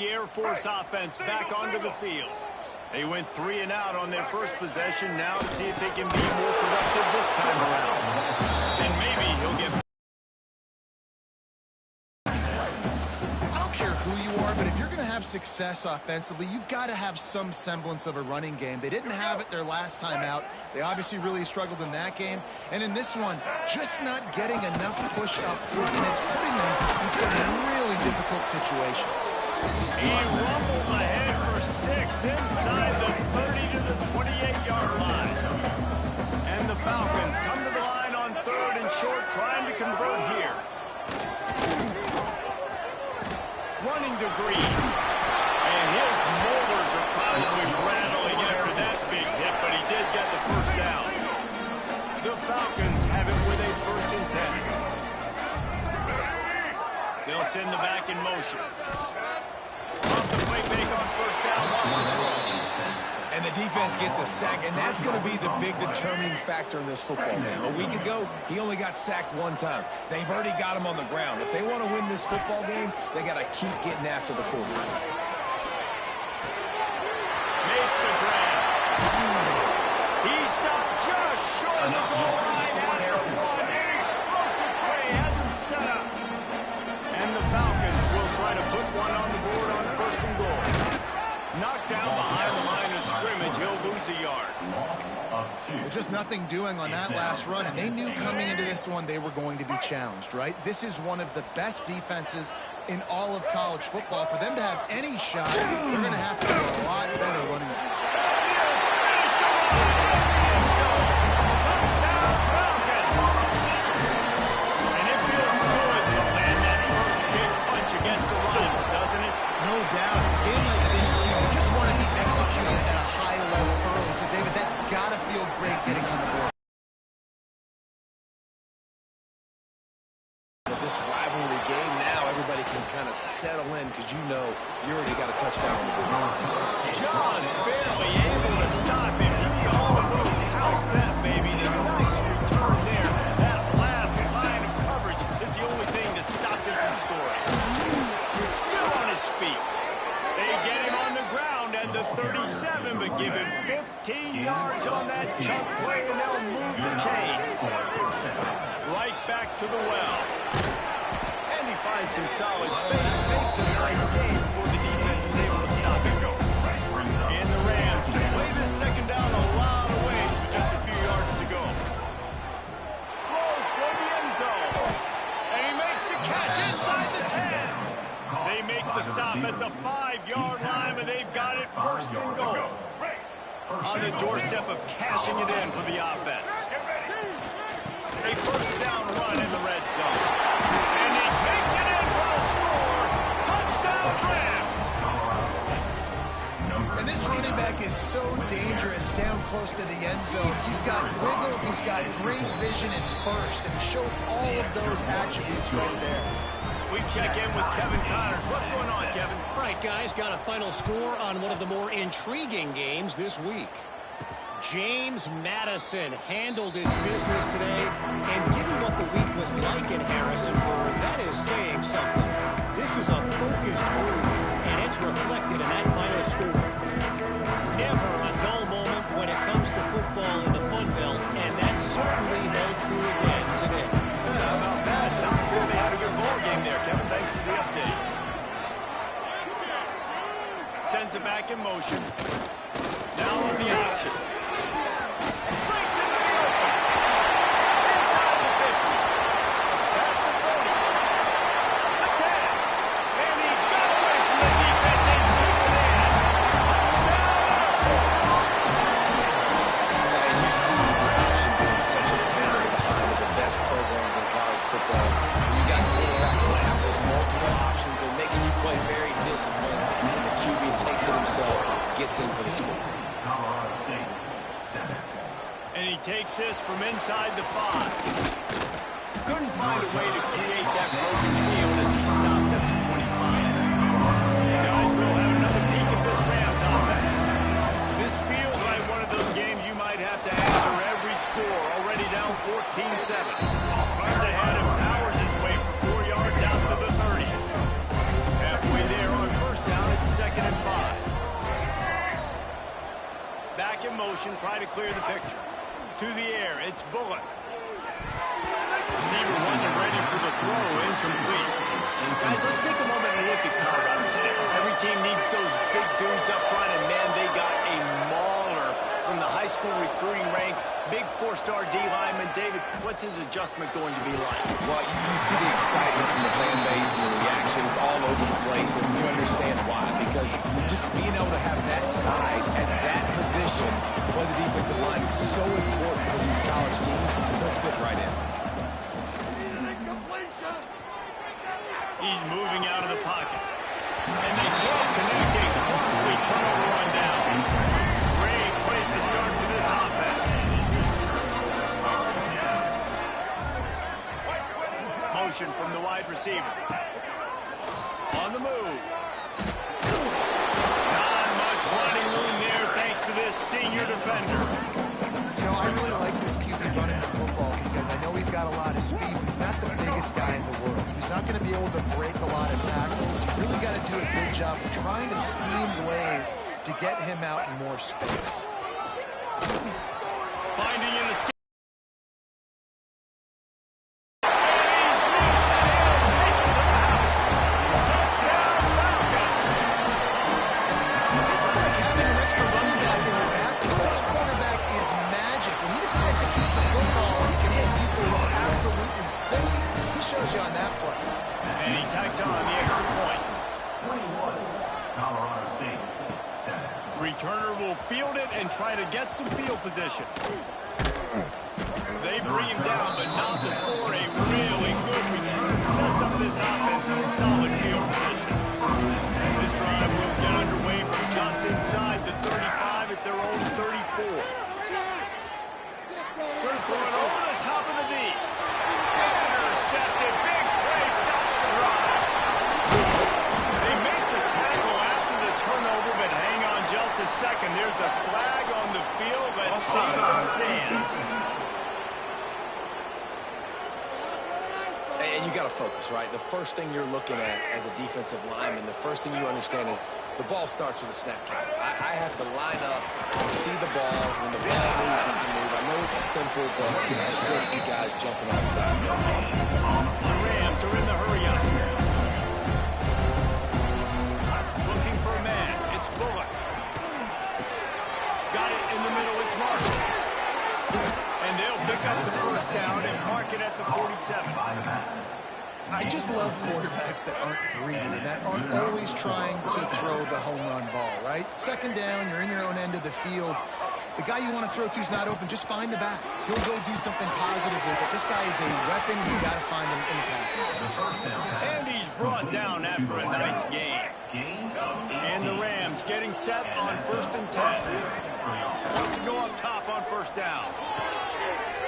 The Air Force offense back onto the field. They went 3 and out on their first possession. Now to see if they can be more productive this time around. And maybe he'll get... I don't care who you are, but if you're going to have success offensively, you've got to have some semblance of a running game. They didn't have it their last time out. They obviously really struggled in that game. And in this one, just not getting enough push up front, and it's putting them in some really difficult situations. He rumbles ahead for 6 inside the 30 to the 28-yard line. And the Falcons come to the line on 3rd and short, trying to convert here. Running to Green. And his molars are probably rattling after that big hit, but he did get the first down. The Falcons have it with a 1st and 10. They'll send the back in motion. And the defense gets a sack, and that's going to be the big determining factor in this football game. A week ago, he only got sacked 1 time. They've already got him on the ground. If they want to win this football game, they got to keep getting after the quarterback. Makes the grab. He stopped just short of the goal line at the 1. An explosive play has him set up. And the Falcons will try to put one on the board on 1st and goal. Knocked down behind the line of scrimmage, he'll lose a yard. Well, just nothing doing on that last run, and they knew coming into this one they were going to be challenged, right? This is one of the best defenses in all of college football. For them to have any shot, they're going to have to do a lot better running. And it feels good to land that first big punch against a rival, doesn't it? No doubt. A game like this, too, you just want to be executing at a high level early. So, David, that's got to feel great getting on the board. This rivalry game now, everybody can kind of settle in because you know you already got a touchdown on the board. Just barely able to stop him. He almost housed that baby. A nice return there. That last line of coverage is the only thing that stopped him from scoring. He's still on his feet. They get him on the ground at the 37, but give him 15 yards on that chunk play, and they'll move the chains. Right back to the well. And he finds some solid space, makes a nice game before the defense is able to stop him. And the Rams can play this 2nd down a lot of ways with just a few yards to go. Throws for the end zone. And he makes the catch inside the 10. They make the stop at the 5-yard line, but they've got it 1st and goal. On the doorstep of cashing it in for the offense. A 1st down run in the red zone. And he takes it in for a score. Touchdown Rams. And this running back is so dangerous down close to the end zone. He's got wiggle, he's got great vision and burst, and he showed all of those attributes right there. We check in with Kevin Connors. What's going on, Kevin? All right, guys, got a final score on one of the more intriguing games this week. James Madison handled his business today, and given what the week was like in Harrisonburg, that is saying something. This is a focused group, and it's reflected in that final score. Never a dull moment when it comes to football in the Fun Belt, and that certainly held true again today. How about that? Sounds good. They had a good ball game there, Kevin. Thanks for the update. Sends it back in motion. Now on the option. Breaks into the open. Inside the 50. Past the 30. The 10. And he got away from the defense and takes it in. Touchdown. And you see the option being such a banner behind the best programs in college football. You got quarterbacks that have those multiple options. They're making you play very disciplined. And the QB takes it himself, gets in for the score. And he takes this from inside the 5. Couldn't find a way to create that broken field as he stopped at the 25. Guys, we'll have another peek at this Rams offense. This feels like one of those games you might have to answer every score. Already down 14-7. Runs ahead and powers his way for 4 yards out to the 30. Halfway there on 1st down. It's 2nd and 5. Back in motion, trying to clear the picture. To the air, it's Bullock. Receiver wasn't ready for the throw, incomplete. Guys, let's take a moment and look at Colorado State. Every team needs those big dudes up front, and man, they got a mauler from the high school recruiting ranks. Big 4-star D lineman. David, what's his adjustment going to be like? Well, you see the excitement from the fan base and the reaction. It's all over the place, and you understand why. Because just being able to have that size at that position, play the defensive line is so important for these college teams. They'll fit right in. He's moving out of the pocket. And they can't connect a costly turnover on down. Great place to start for this offense. Motion from the wide receiver. On the move. Not much running room there thanks to this senior defender. You know, I really like this QB running the football because I know he's got a lot of speed, but he's not the biggest guy in the world. So he's not going to be able to break a lot of tackles. You really got to do a good job of trying to scheme ways to get him out in more space. Finding an escape. Shows you on that play. And he tacks on the extra point. 21, Colorado State, 7. Returner will field it and try to get some field position. They bring him down, but not before a really good return. Sets up this offense in solid field position. This drive will get underway from just inside the 35 at their own 34. They're throwing over the top of the D. Intercepted. Big play. Stops the drive. They make the tackle after the turnover, but hang on just a second. There's a flag on the field. Let's see if it stands. And you got to focus, right? The first thing you're looking at as a defensive lineman, the first thing you understand is the ball starts with a snap count. I have to line up and see the ball. When the ball moves, it can move. I know it's simple, but you still see guys jumping off sides. The Rams are in the hurry-up. Looking for a man. It's Bullock. Got it in the middle. It's Marshall. And they'll pick up the first down and mark it at the 47. I just love quarterbacks that aren't greedy and that aren't always trying to throw the home run ball, right? Second down, you're in your own end of the field. The guy you want to throw to is not open. Just find the back. He'll go do something positive with it. This guy is a weapon. You've got to find him in the passing. And he's brought down after a nice game. And the Rams getting set on 1st and 10. Wants to go up top on first down.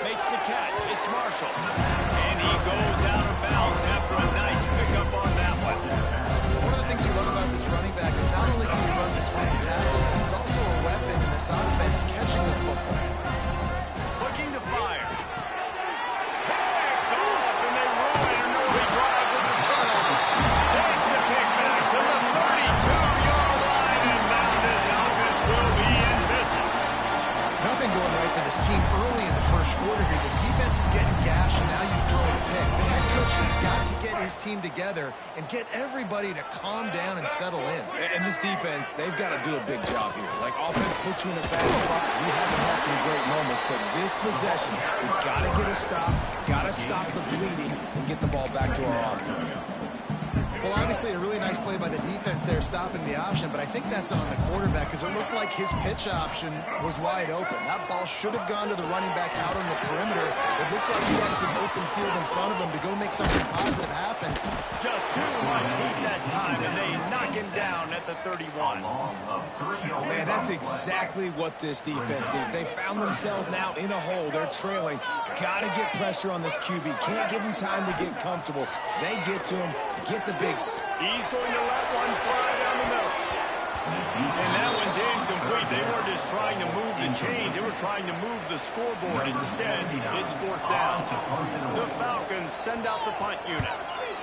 Makes the catch. It's Marshall. And he goes out of bounds after a nice pickup on that one. One of the things you love about this running back is not only can he run between tackles, but he's also a weapon in this offense catching the football. Looking to fire. Picked off, and they ruin an early drive with the turnover. Takes the pick back to the 32-yard line, and now this offense will be in business. Nothing going right for this team early in the first quarter here. The defense is getting gashed, and now you throw a pick. The head coach has got to get his team together and get everybody to calm down and settle in. And this defense, they've got to do a big job here. Like, offense puts you in a bad spot. You haven't had some great moments, but this possession, we got to get a stop, got to stop the bleeding, and get the ball back to our offense. Well, obviously a really nice play by the defense there stopping the option, but I think that's on the quarterback because it looked like his pitch option was wide open. That ball should have gone to the running back out on the perimeter. It looked like he had some open field in front of him to go make something positive happen. Just too much heat that time, and they knock him down at the 31. Man, that's exactly what this defense needs. They found themselves now in a hole. They're trailing. Got to get pressure on this QB. Can't give him time to get comfortable. They get to him, get the big... He's going to let one fly down the middle. And that one's incomplete. They weren't just trying to move the chains. They were trying to move the scoreboard. Instead, it's 4th down. The Falcons send out the punt unit.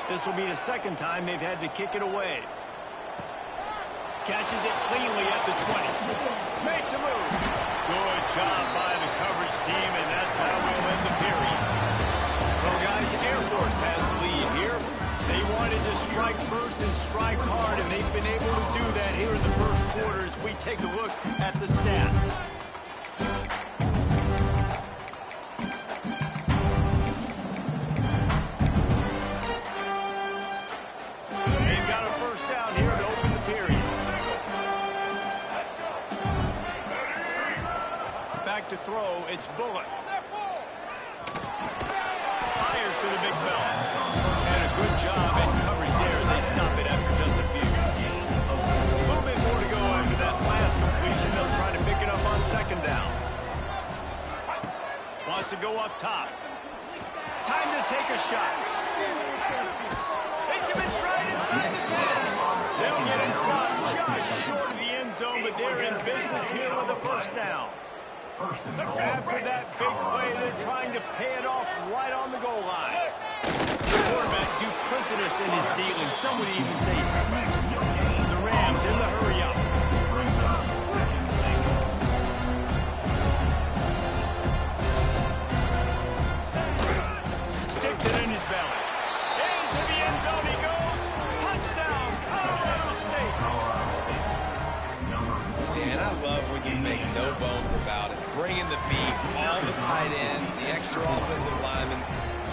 This will be the second time they've had to kick it away. Catches it cleanly at the 20. Makes a move. Good job by the coverage team, and that's how we'll end the period. Well, guys, Air Force has the lead here. They wanted to strike first and strike hard, and they've been able to do that here in the first quarter as we take a look at the stats. They've got a first down here to open the period. Back to throw, it's Bullock. Fires to the big fella. And a good job in coverage there. They stop it after just a few. A little bit more to go after that last completion. They'll try to pick it up on second down. Wants to go up top. Time to take a shot. Hits him in stride inside the 10. They'll get it stopped just short of the end zone, but they're in business here with a first down. After that big play, they're trying to pay it off right on the goal line. The quarterback duplicitous in his dealing. Some would even say sneaky. The Rams in the hurry up. Sticks it in his belly. Into the end zone he goes. Touchdown, Colorado State. And I love when you make no bones about it. Bring in the beef, all the tight ends, the extra offensive linemen,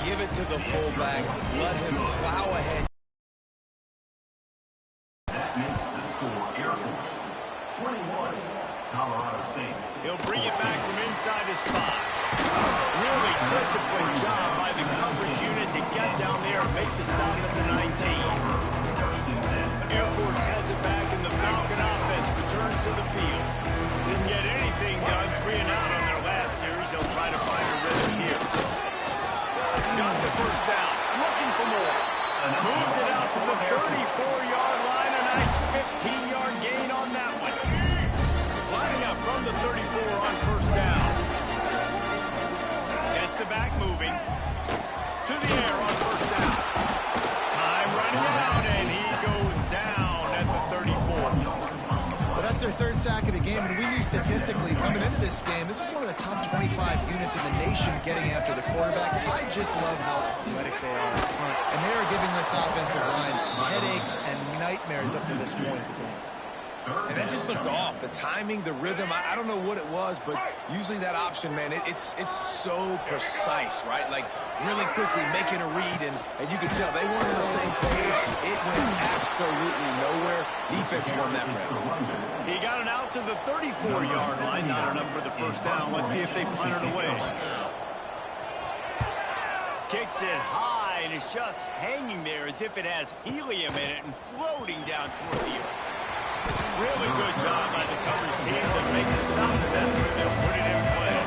give it to the fullback, let him plow ahead. That makes the score Air Force 21, Colorado State. He'll bring it back from inside his 5. Really disciplined job by the coverage unit to get down there and make the stop at the 19. Air Force has it back, and the Falcon offense returns to the field. Didn't get anything done, 3 and out on their last series. They'll try to find a rhythm here. Got the first down, looking for more. Moves it out to the 34-yard line. A nice 15-yard gain on that one. Lining up from the 34 on first down. Gets the back moving. To the air on first down. Time running out, and he goes down at the 34. Well, that's their third sack of the game, and we knew statistically coming into this game, this is one of the top 25 units in the nation getting after the quarterback. I just love how athletic they are up front, and they are giving this offensive line headaches and nightmares up to this point. And that just looked off. The timing, the rhythm, I don't know what it was, but usually that option, man, it's so precise, right? Like, really quickly making a read, and you can tell they weren't on the same page. It went absolutely nowhere. Defense won that round. He got it out to the 34-yard line. Not enough for the first down. Let's see if they punt it away. Kicks it high, and it's just hanging there as if it has helium in it and floating down toward the earth. Really good job by the coverage team to make the stop, and that's where they'll put it in play.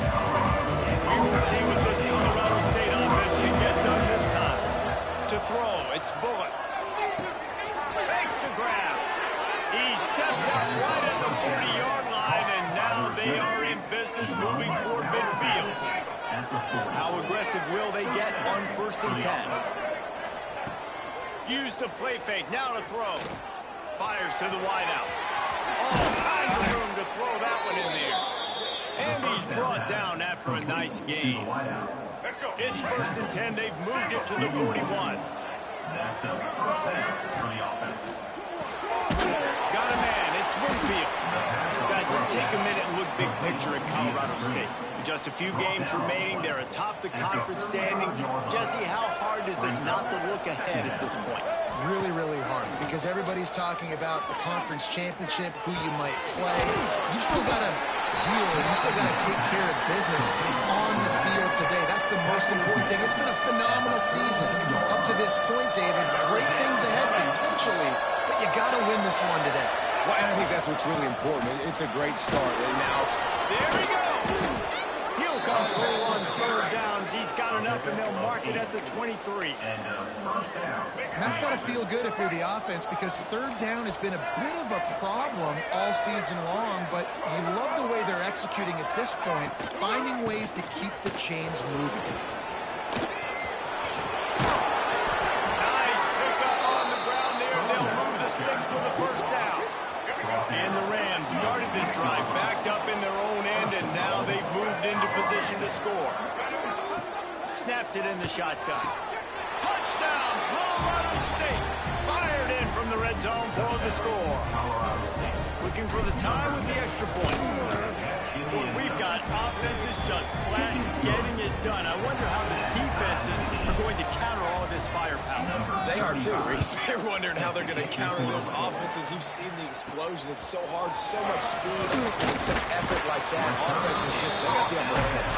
We will see what this Colorado State offense can get done this time. To throw, it's Bullock. Makes the grab. He steps out right at the 40-yard line, and now they are in business moving toward midfield. How aggressive will they get on first and 10? Use the play fake, now to throw. Fires to the wideout. All kinds of room to throw that one in there. And he's brought down after a nice gain. It's first and 10. They've moved it to the 41. That's a first down for the offense. Got a man. It's Winfield. Guys, let's take a minute and look big picture at Colorado State. With just a few games remaining, they're atop the conference standings. Jesse, how hard is it not to look ahead at this point? Really, really hard, because everybody's talking about the conference championship, who you might play. You still got to deal, you still got to take care of business on the field today. That's the most important thing. It's been a phenomenal season up to this point, David. Great things ahead potentially, but you got to win this one today. Well, and I think that's what's really important. It's a great start, and now it's... There he goes! He'll come through on third downs. He's got enough, and they'll mark it at the 23. And first down. And that's got to feel good if you're the offense, because third down has been a bit of a problem all season long, but you love the way they're executing at this point, finding ways to keep the chains moving. Nice pickup on the ground there. They'll move the sticks with the first down. And the Rams started this drive backed up in their own end, and now they've moved into position to score. Snaps it in the shotgun. Touchdown, Colorado State. Fired in from the red zone for the score. Looking for the tie with the extra point. Boy, we've got offenses just flat getting it done. I wonder how the defenses are going to counter all of this firepower. They are too, Reese. They're wondering how they're going to counter this offense. As you've seen the explosion, it's so hard, so much speed, and such effort like that. Offense is just, they got the upper hand.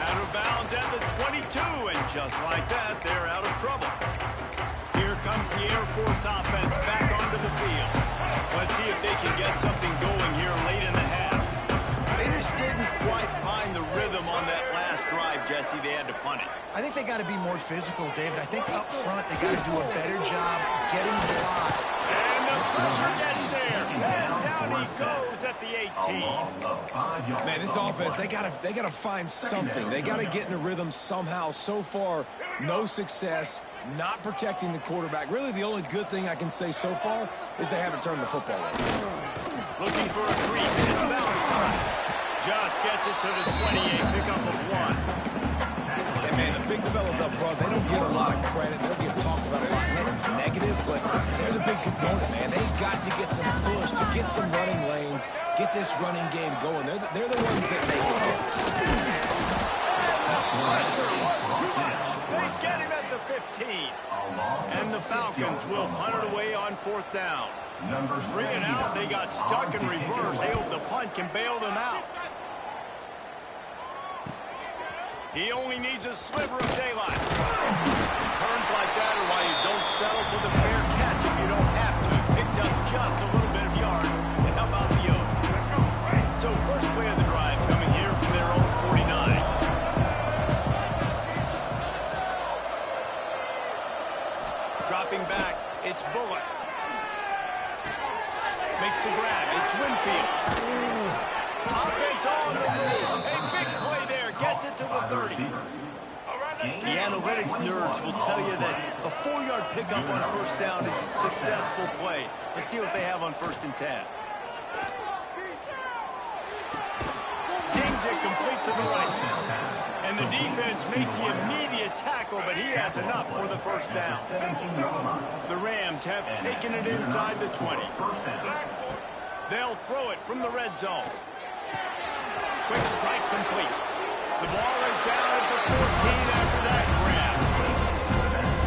Out of bounds at the 22, and just like that, they're out of trouble. Here comes the Air Force offense back onto the field. Let's see if they can get something going here late in the half. They just didn't quite find the rhythm on that last drive, Jesse. They had to punt it. I think they got to be more physical, David. I think up front they got to do a better job getting the block. And the pressure gets there. And down he goes at the 18. Man, this offense, they gotta find something. They gotta get in a rhythm somehow. So far, no success, not protecting the quarterback. Really, the only good thing I can say so far is they haven't turned the football over. Looking for a creep. It's Valentine. Just gets it to the 28. Pickup of 1. And man, the big fellas up front, they don't get a lot of credit. They don't get talked about a lot unless it's negative, but they're the big component, man. They've got to get some push, to get some running lanes, get this running game going. They're the ones that make it. Pressure was too much. They get him at the 15. And the Falcons will punt it away on 4th down. 3 and out. They got stuck in reverse. They hope the punt can bail them out. He only needs a sliver of daylight. Turns like that are why you don't settle for the fair catch if you don't have to. Picks up just a little bit of yards to help out the Oaks. So first play of the drive coming here from their own 49. Dropping back, it's Bullock. Makes the grab, it's Winfield. Offense on the move. A big play there, gets it to the 30. The analytics nerds will tell you that a 4-yard pickup on 1st down is a successful play. Let's see what they have on 1st and 10. Zings it complete to the right. And the defense makes the immediate tackle, but he has enough for the 1st down. The Rams have taken it inside the 20. They'll throw it from the red zone. Quick strike complete. The ball is down at the 14 after that grab.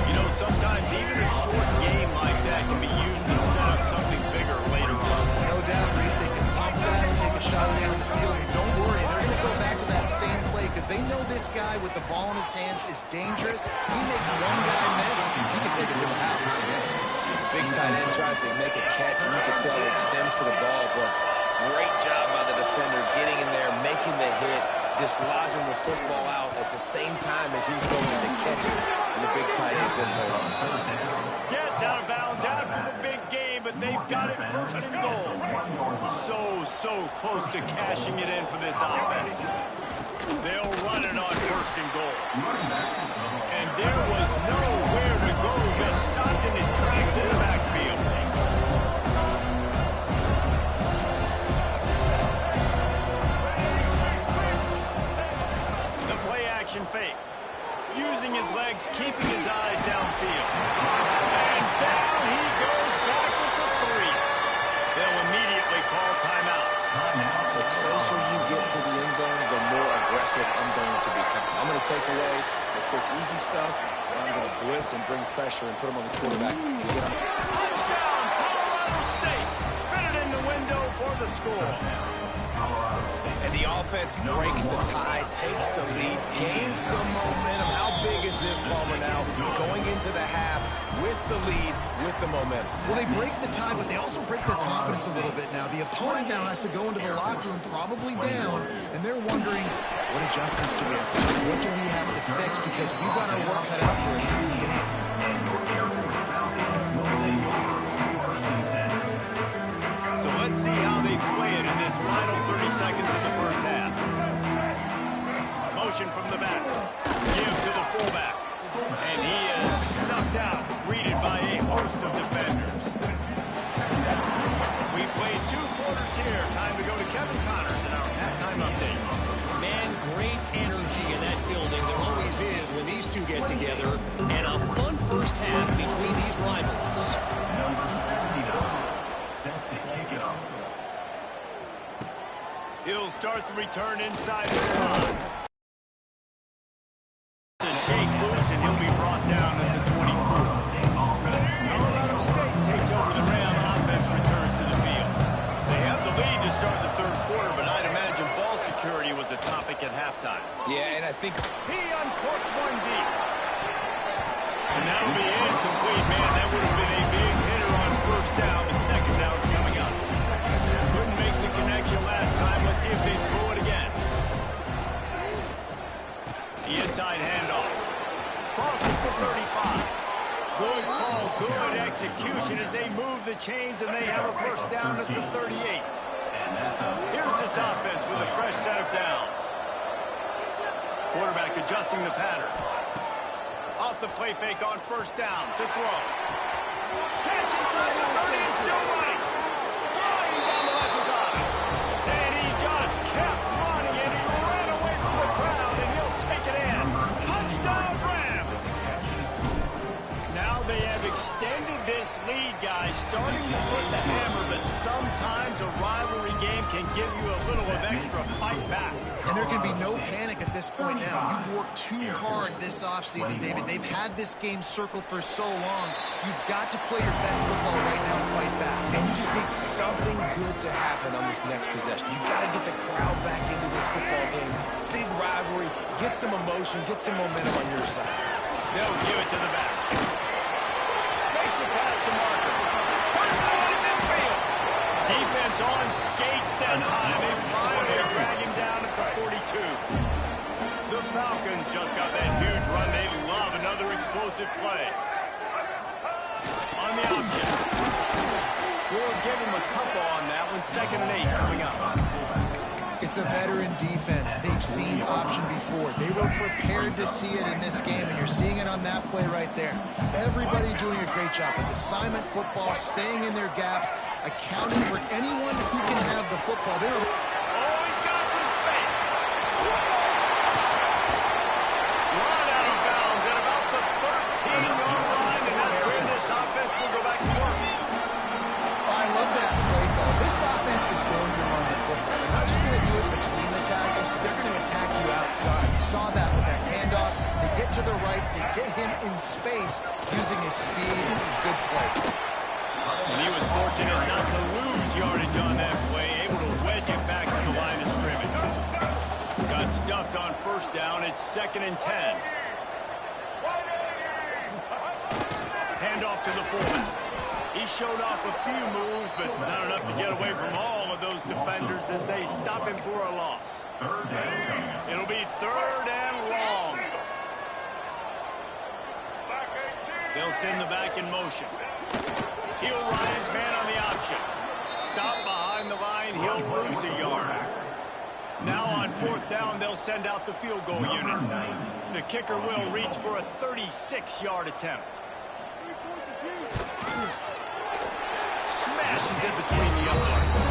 You know, sometimes even a short game like that can be used to set up something bigger later on. No doubt, Reese, they can pump that and take a shot down the field. And don't worry, they're going to go back to that same play because they know this guy with the ball in his hands is dangerous. He makes one guy miss, he can take it to the house. Big tight end tries to make a catch, and you can tell it extends for the ball, but great job by the defender getting in there, making the hit, dislodging the football out at the same time as he's going to catch it, and the big tight end couldn't hold on to it. Gets out of bounds after the big game, but they've got it 1st and goal. So close to cashing it in for this offense. They'll run it on 1st and goal. And there was nowhere to go, just stopped in his tracks in the backfield. The play action fake. Using his legs, keeping his eyes downfield. And down he goes back with the 3. They'll immediately call timeout. The closer you get to the end zone, the more aggressive I'm going to become. I'm going to take away the quick, easy stuff, and I'm going to blitz and bring pressure and put them on the quarterback and get them. Touchdown, Colorado State. Fitted in the window for the score. And the offense breaks the tie, takes the lead, gains some momentum. How big is this, Palmer, now? Going into the half with the lead, with the momentum. Well, they break the tie, but they also break their confidence a little bit now. The opponent now has to go into the locker room probably down, and they're wondering, what adjustments do we have to do? What do we have to fix? Because we've got our work cut out for us in this game. So let's see how they play it in this final 30 seconds of the 1st half. Motion from the back. Give to the fullback. And he is snuffed out, greeted by a host of defenders. We played 2 time's here. Time to go to Kevin Connors in our halftime update. Man, great energy in that building. There always is when these two get together. And a fun first half between these rivals. Number 79, set to kick it off. He'll start the return inside the spot. The shake loose, and he'll be brought down at the 24. Colorado State takes over the Ram. Offense returns to the field. They have the lead to start the third quarter, but I'd imagine ball security was a topic at halftime. Yeah, and I think He uncorks one deep. And that'll be incomplete, man. That would have been a big hitter on first down, but second down's coming up. Couldn't make the connection last time. Let's see if they throw it again. The inside handoff. Crosses the 35. Good call, good execution as they move the chains, and they have a first down at the 38. Here's this offense with a fresh set of downs. Quarterback adjusting the pattern. Off the play fake on first down to throw. Catch inside the 30 and still running. Flying down the left side. And he just kept running, and he ran away from the crowd, and he'll take it in. Touchdown Rams. Now they have extended this lead, guys, starting to put the hammer, but sometimes a rivalry game can give you a little of extra fight back. And there can be no panic at this point now. You worked too hard this offseason, David. They've had this game circled for so long. You've got to play your best football right now and fight back. and you just need something good to happen on this next possession. You got to get the crowd back into this football game. Big rivalry. Get some emotion. Get some momentum on your side. They'll give it to the back. Makes it past the marker. Turns it on in midfield. Defense on skates that time. They finally drag him down at the 42. The Falcons just got that huge run. They love another explosive play. On the option. We'll give him a couple on that one. 2nd and 8 coming up. It's a veteran defense. They've seen option before. They were prepared to see it in this game, and you're seeing it on that play right there. Everybody doing a great job with assignment football, staying in their gaps, accounting for anyone who can have the football. They were... Oh, he's got some space. Run out of bounds at about the 13-yard line, and that's where this offense will go back to work. I love that play call. This offense is going to run the football. They're not just going to do it between the tackles, but they're going to attack you outside. You saw that with that handoff. They get to the right. They get him in space using his speed. Good play. And he was fortunate not to lose yardage on that play, able to wedge it back to the line of scrimmage. Got stuffed on first down. It's 2nd and 10. Handoff to the fullback. He showed off a few moves, but not enough to get away from all of those defenders as they stop him for a loss. It'll be 3rd and long. They'll send the back in motion. He'll run his man on the option. Stop behind the line. He'll lose a yard. Now on 4th down, they'll send out the field goal unit. The kicker will reach for a 36-yard attempt. Smashes it between the uprights.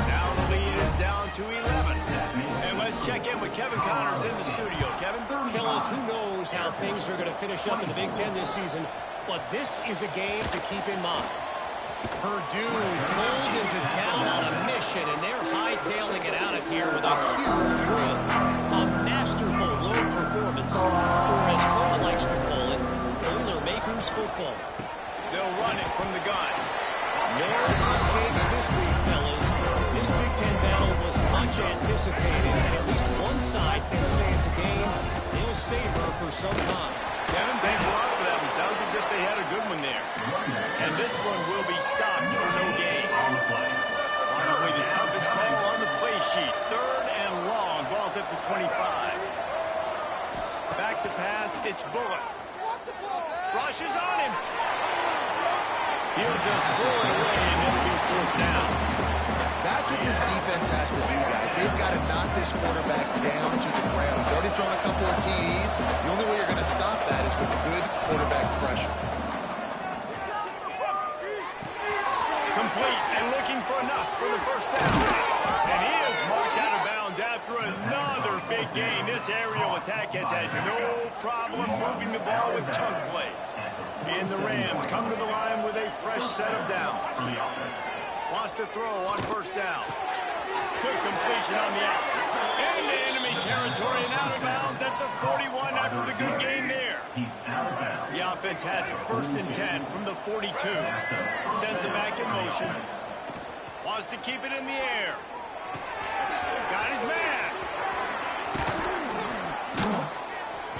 Now the lead is down to 11. And let's check in with Kevin Connors in the studio. Kevin? Fellas, who knows how things are going to finish up in the Big Ten this season, but this is a game to keep in mind. Purdue pulled into town on a mission, and they're hightailing it out of here with a huge win. A masterful road performance, or as Coach likes to call it, Boilermakers football. They'll run it from the gun. No cupcakes this week, fellas. This Big Ten battle was much anticipated, and at least one side can say it's a game they'll savor for some time. Kevin, thanks a lot for that one. Sounds as if they had a good one there. And this one will be stopped for no gain. Probably the toughest call on the play sheet. 3rd and long. Ball's at the 25. Back to pass. It's Bullock. Rushes on him. He'll just throw it away and it'll be 4th down. That's what this defense has to do, guys. They've got to knock this quarterback down to the ground. He's already thrown a couple of TDs. The only way you're going to stop that is with good quarterback pressure. Complete and looking for enough. for the first down. And he is marked out of bounds after another big gain. This aerial attack has had no problem moving the ball with chunk plays. And the Rams come to the line with a fresh set of downs. Wants to throw on first down. Good completion on the out. Into enemy territory and out of bounds at the 41 after the good gain there. The offense has it 1st and 10 from the 42. Sends it back in motion. Wants to keep it in the air. Got his man.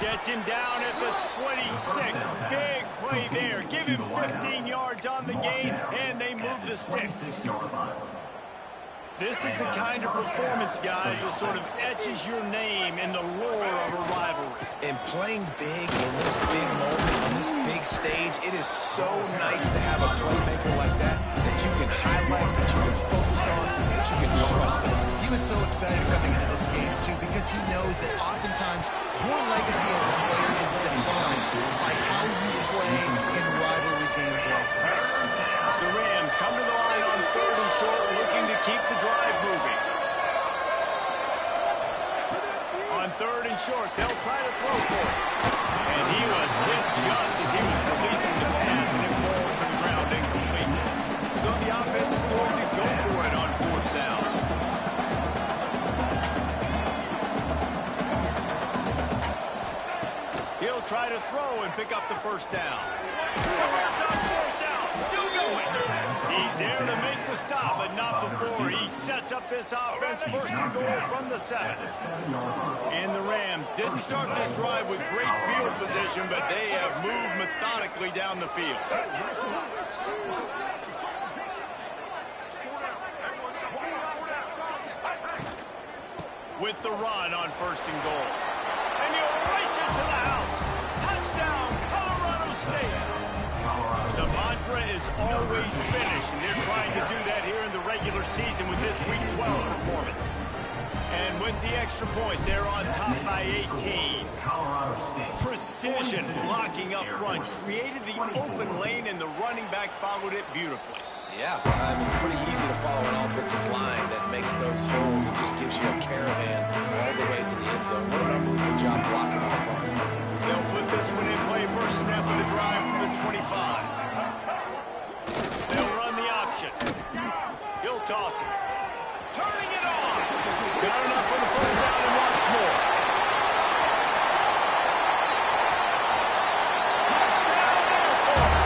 Gets him down at the 26. Big play there. Give him 15 yards on the gain, and they move the sticks. This is the kind of performance, guys, that sort of etches your name in the lore of a rivalry. And playing big in this big moment, on this big stage, it is so nice to have a playmaker like that you can highlight, that you can focus on, that you can trust in. He was so excited coming into this game, too, because he knows that oftentimes your legacy as a player is defined by how you play in rivalry games like this. The Rams come to the line on 3rd and short, looking to keep the drive moving. On 3rd and short, they'll try to throw for it. And he was hit just as he was releasing the pass, and it falls to the ground incomplete. So the offense is going to go for it on 4th down. He'll try to throw and pick up the 1st down. Converts on 4th down. Still going. He's there to make the stop, but not before he sets up this offense 1st and goal from the 7. And the Rams didn't start this drive with great field position, but they have moved methodically down the field. With the run on 1st and goal. And he'll race it to the house. Touchdown, Colorado State. The mantra is always finish, and they're trying to do that here in the regular season with this Week 12 performance. And with the extra point, they're on top by 18. Precision blocking up front created the open lane, and the running back followed it beautifully. Yeah, it's pretty easy to follow an offensive line that makes those holes and just gives you a caravan all the way to the end zone. What an unbelievable job blocking up front. They'll put this one in play. First snap of the drive from the 25. They'll run the option. He'll toss it. Turning it on. Got enough for the 1st down and wants more. Touchdown, Air Force.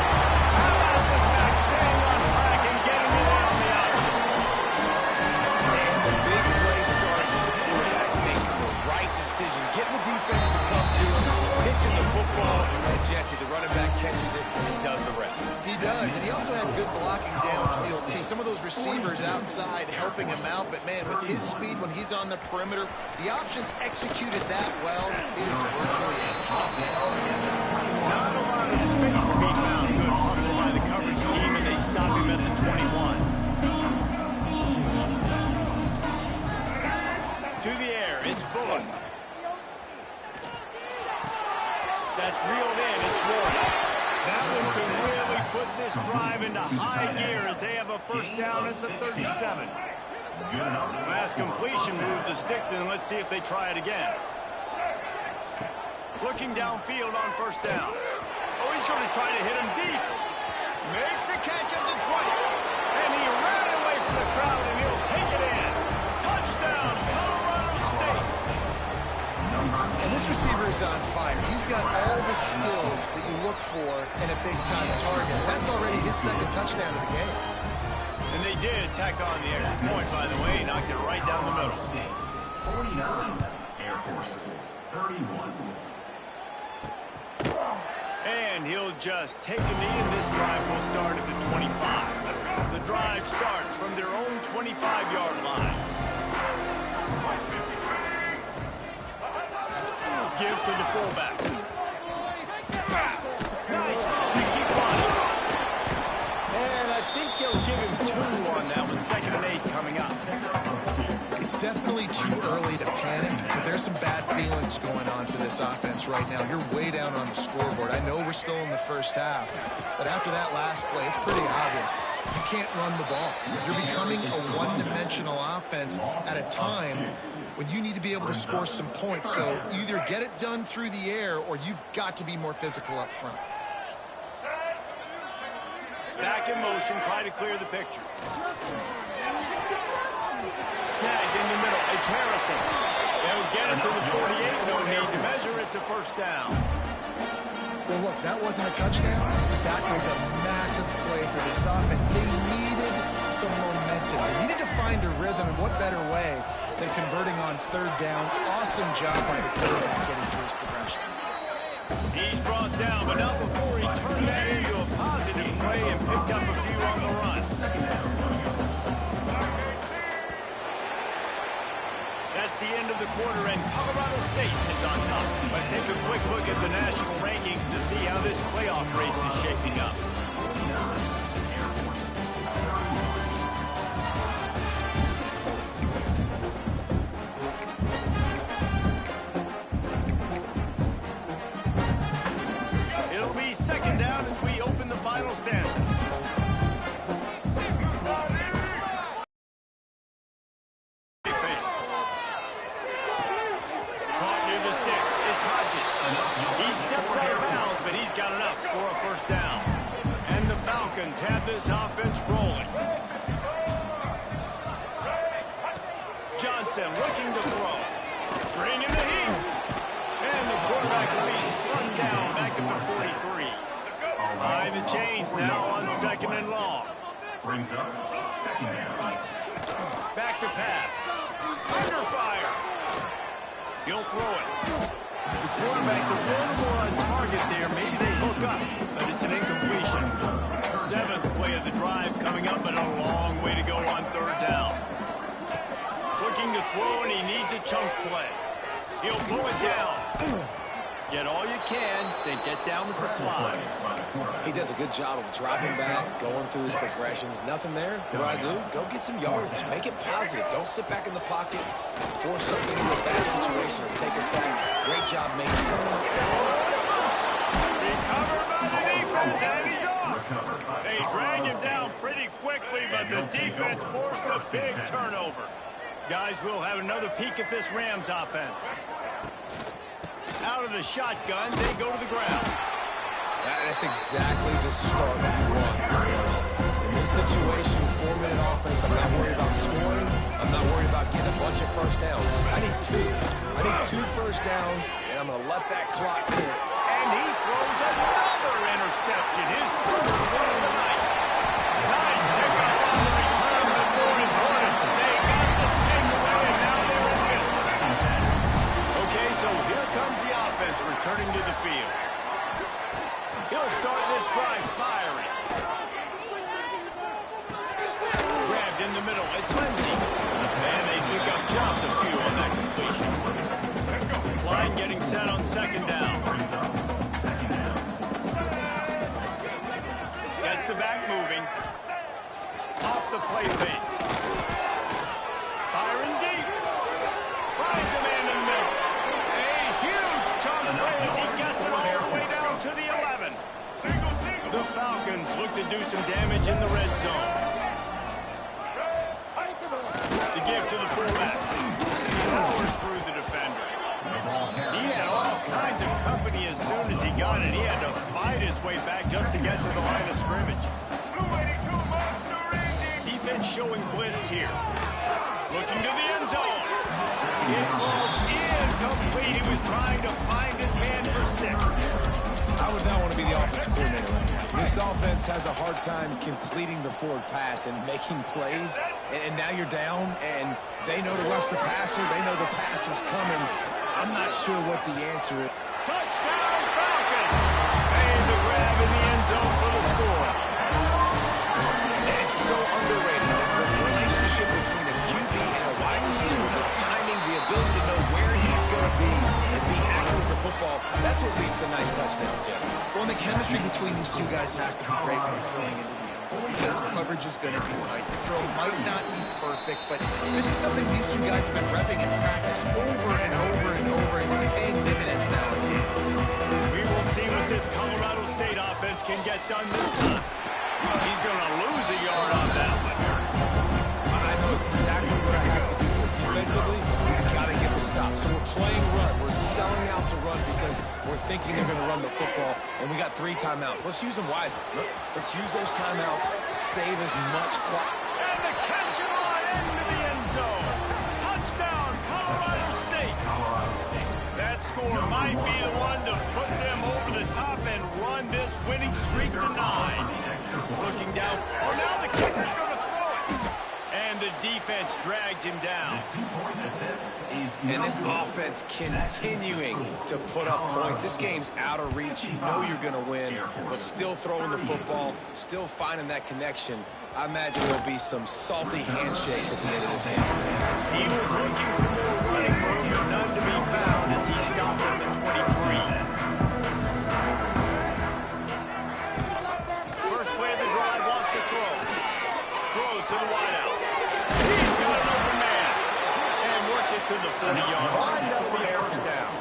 How about this back staying on track and getting it on the option? And the big play starts with the quarterback making the right decision, getting the defense to come to him, pitching the football, and Jesse, the running back, catches it and does the rest. He does, and he also had good blocking downfield, too. Some of those receivers outside helping him out, but, man, with his speed when he's on the perimeter, the options executed that well. It is virtually impossible. Not a lot of space to be found. Good hustle by the coverage team, and they stop him at the 21. To the air, it's Bullock. That's reeled in, it's Warren. That one could really put this drive into high gear as they have a 1st down at the 37. Last completion moved the sticks in. Let's see if they try it again. Looking downfield on 1st down. Oh, he's going to try to hit him deep. Makes a catch at the 20. And he ran away from the crowd, and he'll take it in. Touchdown, Colorado State. And this receiver is on fire. He's got all the skills that you look for in a big-time target. That's already his 2nd touchdown of the game. And they did tack on the extra point, by the way. Knocked it right down the middle. 49, Air Force 31. And he'll just take a knee, and this drive will start at the 25. The drive starts from their own 25-yard line. Give to the fullback. Nice move to keep running. And I think they'll give him 2 on that one. 2nd and 8 coming up. It's definitely too early to panic, but there's some bad feelings going on for this offense right now. You're way down on the scoreboard. I know we're still in the first half, but after that last play, it's pretty obvious. You can't run the ball. You're becoming a one-dimensional offense at a time when you need to be able to score some points. So either get it done through the air or you've got to be more physical up front. Back in motion, try to clear the picture. Snagged in the middle. It's Harrison. They'll get it to the 48. No need to measure it to first down. Well, look, that wasn't a touchdown. That was a massive play for this offense. They needed some momentum. They needed to find a rhythm, and what better way than converting on third down. Awesome job by the quarterback getting to his progression. He's brought down, but not before he turned that into a positive play and picked up a few on the run. That's the end of the quarter, and Colorado State is on top. Let's take a quick look at the national rankings to see how this playoff race is shaping up. It'll be second down as we open the final stanza. Have this offense rolling. Johnson looking to throw. Bringing the heat. And the quarterback will be slung down back at the 43. Behind the chains now on second and long. Brings up second down. Back to pass. Under fire. He'll throw it. The quarterback's a little more on target there. Maybe they hook up, but it's an incompletion. Seventh play of the drive coming up, but a long way to go on third down. Looking to throw, and he needs a chunk play. He'll pull it down. Get all you can, then get down with the slide. He does a good job of dropping back, going through his progressions. Nothing there. What do? Go get some yards. Make it positive. Don't sit back in the pocket and force something into a bad situation or take a sack. Great job making something. Recovered by the defense, and he's off. They drag him down pretty quickly, but the defense forced a big turnover. Guys, we'll have another peek at this Rams offense. Out of the shotgun, they go to the ground. That's exactly the start you want on offense. In this situation, 4-minute offense, I'm not worried about scoring. I'm not worried about getting a bunch of first downs. I need two. I need 2 first downs, and I'm going to let that clock tick. And he throws another interception. His third one of the night. Nice pickup on the return, but more important, they got the takeaway, and now they're in business. Okay, so here comes the offense returning to the field. He'll start this drive firing. Grabbed in the middle. It's Lindsey. And they pick up just a few on that completion. Line getting set on second down. Gets the back moving. Off the play fake. Firing deep. Finds a man in the middle. A huge chunk play as he gets it all the way down to the 11. The Falcons look to do some damage in the red zone. The give to the fullback. Powers through the defender. He had all kinds of company as soon as he got it. He had to fight his way back just to get to the line of scrimmage. Defense showing blitz here. Looking to the end zone. It falls incomplete. He was trying to find his man for 6. I would not want to be the offensive coordinator right now. This offense has a hard time completing the forward pass and making plays, and now you're down, and they know to rush the passer. They know the pass is coming. I'm not sure what the answer is. Touchdown, Falcons! And the grab in the end zone for the score. And it's so underrated. The relationship between a QB and a wide receiver, the timing, the ability to know where he's going to be and be accurate with the football, that's what leads to nice touchdowns, Jesse. Well, and the chemistry between these two guys has to be great when they're throwing into the end because coverage is going to be tight. The throw might not be perfect, but this is something these two guys have been repping in practice over and over and over, and it's paying dividends now again. We will see what this Colorado State offense can get done this time. He's going to lose a yard on that one. I know exactly what I have to do here. Defensively, I got to get the stop. So we're playing run. We're selling out to run because we're thinking they're going to run the football, and we got 3 timeouts. Let's use them wisely. Look, let's use those timeouts, save as much clock. And the catch and run into the end zone. Touchdown, Colorado State. That score might be the one to put them over the top and run this winning streak to 9. Looking down. Oh, now the kicker's going to throw it. And the defense drags him down. And this offense continuing to put up points. This game's out of reach. You know you're going to win, but still throwing the football, still finding that connection. I imagine there'll be some salty handshakes at the end of this game. He was looking for more running room, but none to be found as he stopped at the 23. First play of the drive wants to throw. Throws to the wideout. He's got an open man. And works it to the 40-yard line. That'll be a first down.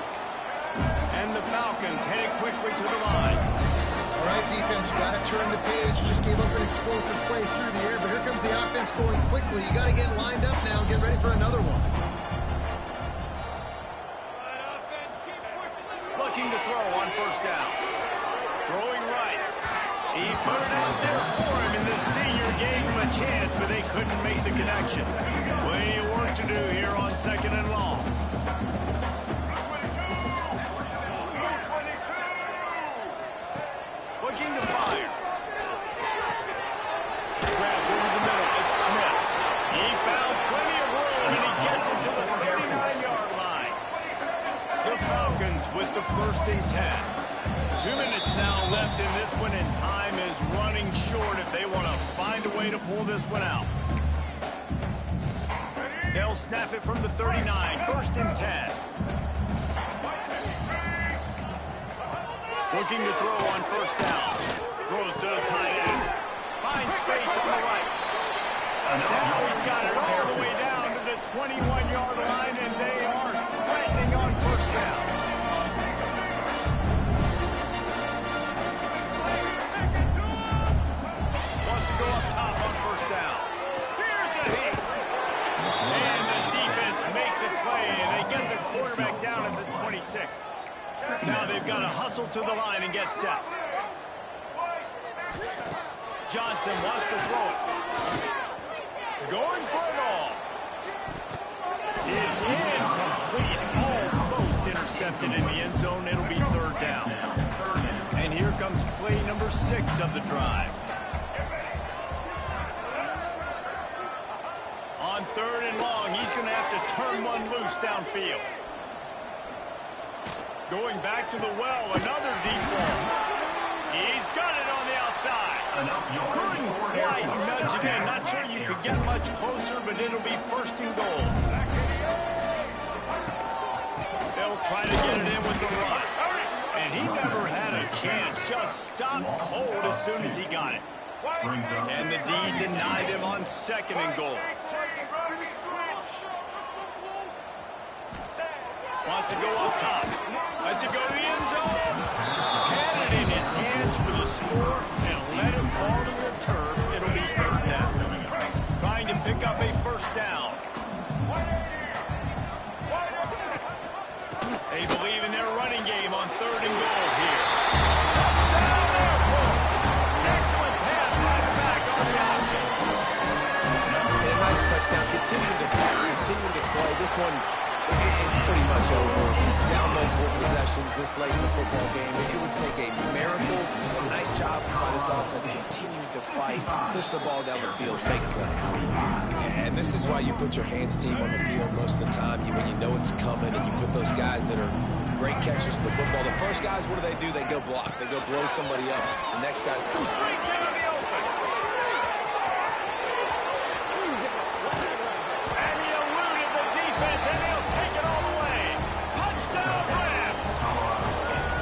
And the Falcons headed quickly to the line. All right, defense, you got to turn the page. You just gave up an explosive play through the air, but here comes the offense going quickly. You got to get lined up now and get ready for another one. Looking to throw on first down. Throwing right. He put it out there for him, and the senior gave him a chance, but they couldn't make the connection. Plenty of work to do here on second and long. Looking to fire. Grab over the middle. It's Smith. He found plenty of room, and he gets it to the 39-yard line. The Falcons with the 1st and 10. 2 minutes now left in this one, and time is running short if they want to find a way to pull this one out. They'll snap it from the 39. 1st and 10. Looking to throw on first down. Throws to the tight end. Finds space on the right. Now he's got it all the way down to the 21-yard line, and they are threatening on first down. Wants to go up top on first down. Here's a hit. And the defense makes a play, and they get the quarterback down at the 26. Now they've got to hustle to the line and get set. Johnson wants to throw it. Going for it all. It's incomplete. Almost intercepted in the end zone. It'll be 3rd down. And here comes play number 6 of the drive. On 3rd and long, he's going to have to turn one loose downfield. Going back to the well, another deep ball. He's got it on the outside. Couldn't quite nudge it in. Not sure you could get much closer, but it'll be 1st and goal. They'll try to get it in with the run. And he never had a chance. Just stopped cold as soon as he got it. And the D denied him on 2nd and goal. Wants to go up top. Lets it go to the end zone. Had it in his hands for the score and let it fall to the turf. It'll be 3rd down. Trying to pick up a first down. They believe in their running game on 3rd and goal here. Touchdown, therefore. Excellent pass by the back on the option. And a nice touchdown. Continuing to fight, continuing to play. This one, it's pretty much over. Down multiple possessions this late in the football game. It would take a miracle. A nice job by this offense continuing to fight, push the ball down the field, make plays. And this is why you put your hands team on the field most of the time. When you know it's coming, and you put those guys that are great catchers of the football. The first guys, what do? They go block. They go blow somebody up. The next guy's Brings him in the open. And he eluded the defense, and he'll take it all the way. Touchdown, Rams.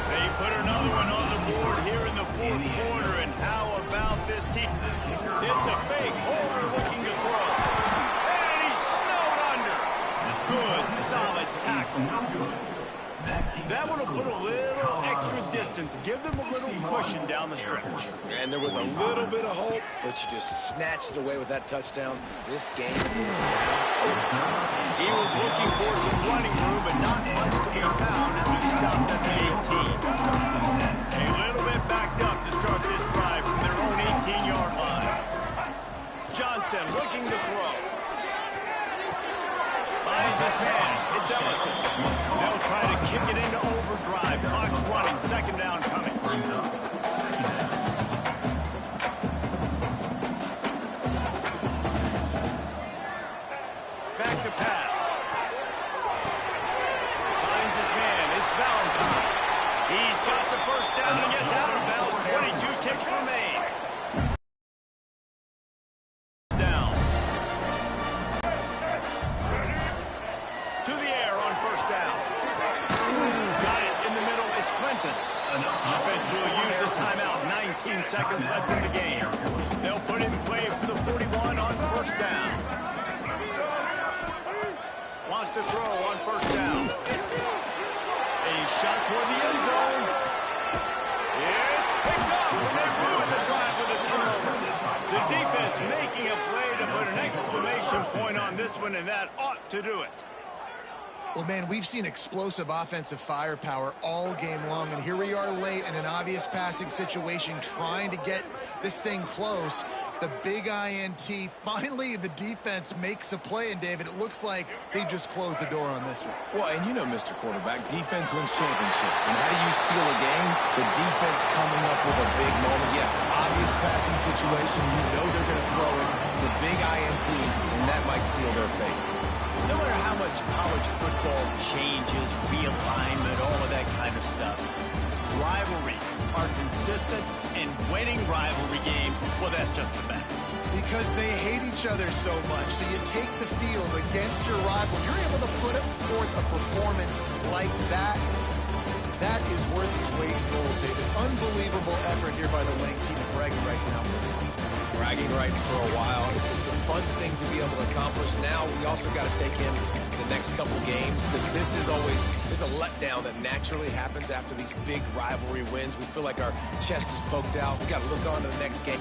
They put another one on the board here in the 4th quarter, and how about this team? Solid tackle. That one will put a little extra distance, give them a little cushion down the stretch. And there was a little bit of hope, but you just snatched it away with that touchdown. This game is now over. He was looking for some running room, but not much to be found as he stopped at the 18. A little bit backed up to start this drive from their own 18-yard line. Johnson looking to throw. Finds his man. It's Ellison. They'll try to kick it into overdrive. Clock's running. Second down coming. Back to pass. Finds his man. It's Valentine. He's got the first down and gets out of bounds. 22 kicks remain. Down. To the air on first down. Got it in the middle. It's Clinton. Offense will use a timeout. 19 seconds left in the game. They'll put in play from the 41 on first down. Wants to throw on first down. A shot toward the end zone. It's picked up, and they ruin the drive with a turnover. The defense making a play to put an exclamation point on this one, and that ought to do it. Well, man, we've seen explosive offensive firepower all game long, and here we are late in an obvious passing situation trying to get this thing close. The big INT. Finally, the defense makes a play, and David, it looks like they just closed the door on this one. Well, and you know, Mr. Quarterback, defense wins championships. And how do you seal a game? The defense coming up with a big moment. Yes, obvious passing situation. You know they're going to throw it. The big INT, and that might seal their fate. No matter how much college football changes, realignment, all of that kind of stuff, rivalries are consistent, and winning rivalry games, well, that's just the best. Because they hate each other so much. So you take the field against your rival. You're able to put forth a performance like that. That is worth its weight in gold, David. Unbelievable effort here by the winning team. Bragging rights now. Bragging rights for a while. It's a fun thing to be able to accomplish. Now we also got to take in the next couple games, because this is always, there's a letdown that naturally happens after these big rivalry wins. We feel like our chest is poked out. We got to look on to the next game.